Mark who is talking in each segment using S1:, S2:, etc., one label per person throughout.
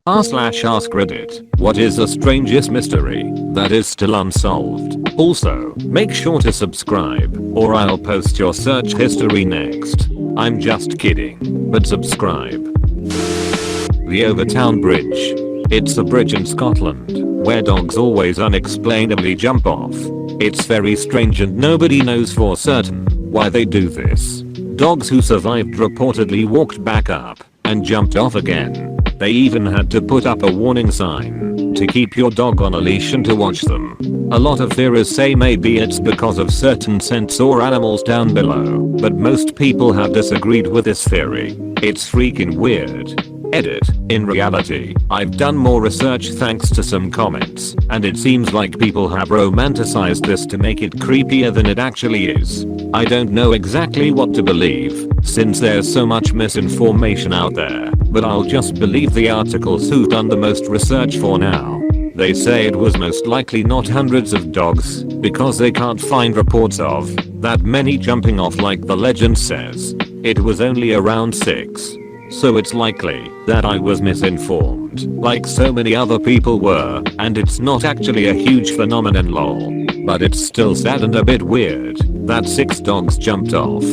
S1: r/AskReddit. What is the strangest mystery that is still unsolved? Also, make sure to subscribe or I'll post your search history next. I'm just kidding, but subscribe. The Overtown Bridge. It's a bridge in Scotland where dogs always unexplainably jump off. It's very strange and nobody knows for certain why they do this. Dogs who survived reportedly walked back up and jumped off again. They even had to put up a warning sign to keep your dog on a leash and to watch them. A lot of theorists say maybe it's because of certain scents or animals down below, but most people have disagreed with this theory. It's freaking weird. Edit. In reality, I've done more research thanks to some comments, and it seems like people have romanticized this to make it creepier than it actually is. I don't know exactly what to believe, since there's so much misinformation out there, but I'll just believe the articles who've done the most research for now. They say it was most likely not hundreds of dogs, because they can't find reports of that many jumping off like the legend says. It was only around 6. So it's likely that I was misinformed, like so many other people were, and it's not actually a huge phenomenon lol. But it's still sad and a bit weird that 6 dogs jumped off.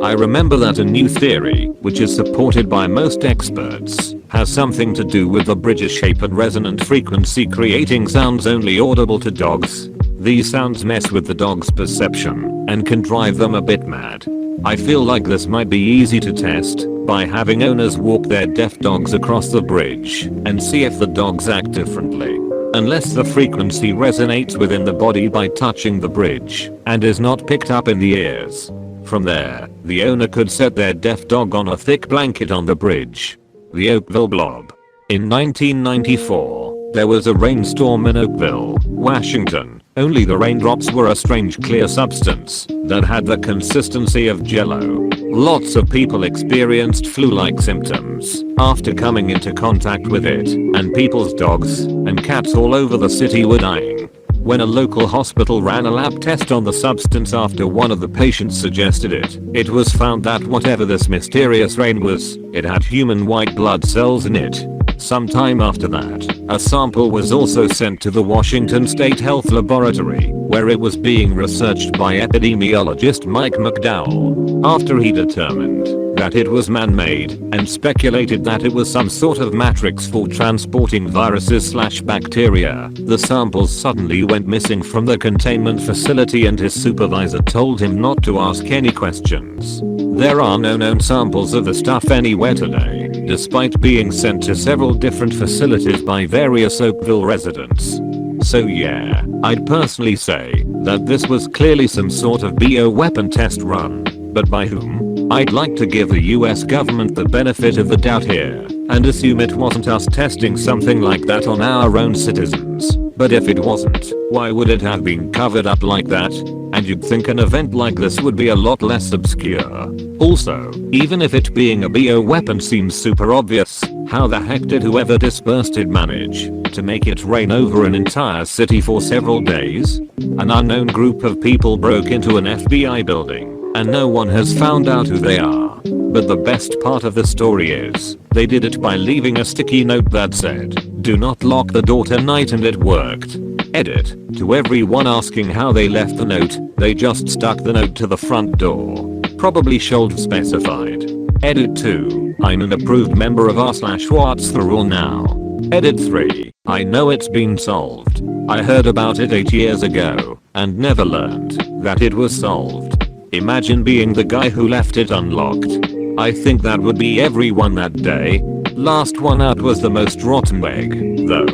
S1: I remember that a new theory, which is supported by most experts, has something to do with the bridge's shape and resonant frequency creating sounds only audible to dogs. These sounds mess with the dog's perception and can drive them a bit mad. I feel like this might be easy to test by having owners walk their deaf dogs across the bridge and see if the dogs act differently. Unless the frequency resonates within the body by touching the bridge and is not picked up in the ears. From there, the owner could set their deaf dog on a thick blanket on the bridge. The Oakville Blob. In 1994, there was a rainstorm in Oakville, Washington. Only the raindrops were a strange clear substance that had the consistency of jello. Lots of people experienced flu-like symptoms after coming into contact with it, and people's dogs and cats all over the city were dying. When a local hospital ran a lab test on the substance after one of the patients suggested it was found that whatever this mysterious rain was, it had human white blood cells in it. Sometime after that, a sample was also sent to the Washington State Health Laboratory, where it was being researched by epidemiologist Mike McDowell. After he determined that it was man-made and speculated that it was some sort of matrix for transporting viruses/bacteria, the samples suddenly went missing from the containment facility and his supervisor told him not to ask any questions. There are no known samples of the stuff anywhere today, despite being sent to several different facilities by various Oakville residents. So yeah, I'd personally say that this was clearly some sort of bioweapon test run, but by whom? I'd like to give the US government the benefit of the doubt here and assume it wasn't us testing something like that on our own citizens. But if it wasn't, why would it have been covered up like that? And you'd think an event like this would be a lot less obscure. Also, even if it being a bioweapon seems super obvious, how the heck did whoever dispersed it manage to make it rain over an entire city for several days? An unknown group of people broke into an FBI building, and no one has found out who they are. But the best part of the story is, they did it by leaving a sticky note that said, "Do not lock the door tonight," and it worked. Edit. To everyone asking how they left the note, they just stuck the note to the front door. Probably should have specified. Edit 2. I'm an approved member of r/what's the rule now. Edit 3. I know it's been solved. I heard about it 8 years ago and never learned that it was solved. Imagine being the guy who left it unlocked. I think that would be everyone that day. Last one out was the most rotten egg, though.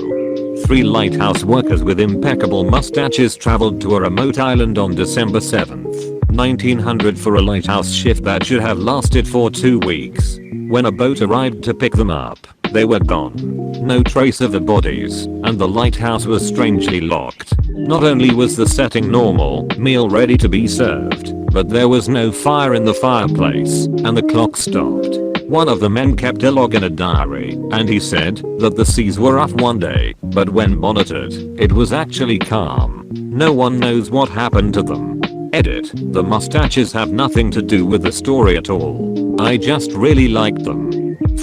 S1: 3 lighthouse workers with impeccable mustaches traveled to a remote island on December 7th, 1900 for a lighthouse shift that should have lasted for 2 weeks. When a boat arrived to pick them up, they were gone. No trace of the bodies, and the lighthouse was strangely locked. Not only was the setting normal, meal ready to be served, but there was no fire in the fireplace, and the clock stopped. One of the men kept a log in a diary, and he said that the seas were rough one day, but when monitored, it was actually calm. No one knows what happened to them. Edit. The mustaches have nothing to do with the story at all. I just really liked them.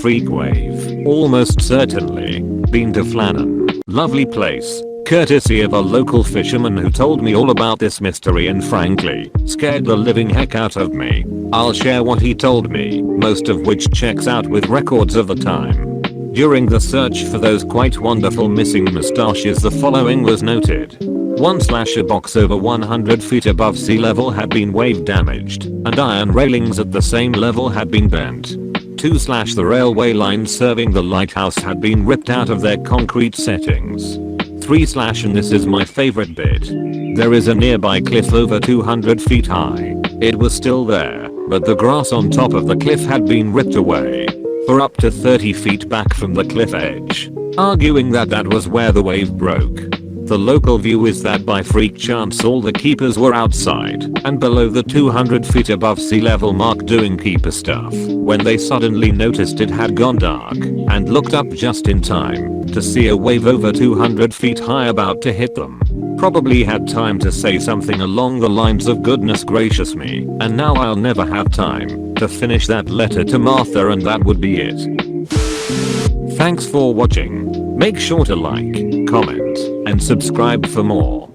S1: Freak wave. Almost certainly. Been to Flannan. Lovely place. Courtesy of a local fisherman who told me all about this mystery and frankly, scared the living heck out of me. I'll share what he told me, most of which checks out with records of the time. During the search for those quite wonderful missing moustaches, the following was noted. 1. A box over 100 feet above sea level had been wave damaged, and iron railings at the same level had been bent. 2. The railway lines serving the lighthouse had been ripped out of their concrete settings. 3. And this is my favorite bit. There is a nearby cliff over 200 feet high. It was still there, but the grass on top of the cliff had been ripped away. For up to 30 feet back from the cliff edge, arguing that that was where the wave broke. The local view is that by freak chance all the keepers were outside and below the 200 feet above sea level mark doing keeper stuff when they suddenly noticed it had gone dark and looked up just in time to see a wave over 200 feet high about to hit them. Probably had time to say something along the lines of goodness gracious me, and now I'll never have time to finish that letter to Martha, and that would be it. Thanks for watching. Make sure to like, comment, and subscribe for more.